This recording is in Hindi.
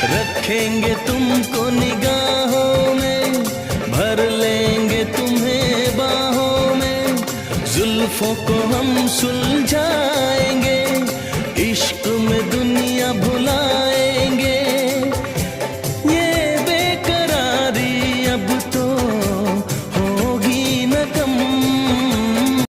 रखेंगे तुमको निगाहों में, भर लेंगे तुम्हें बाहों में, जुल्फों को हम सुलझाएंगे,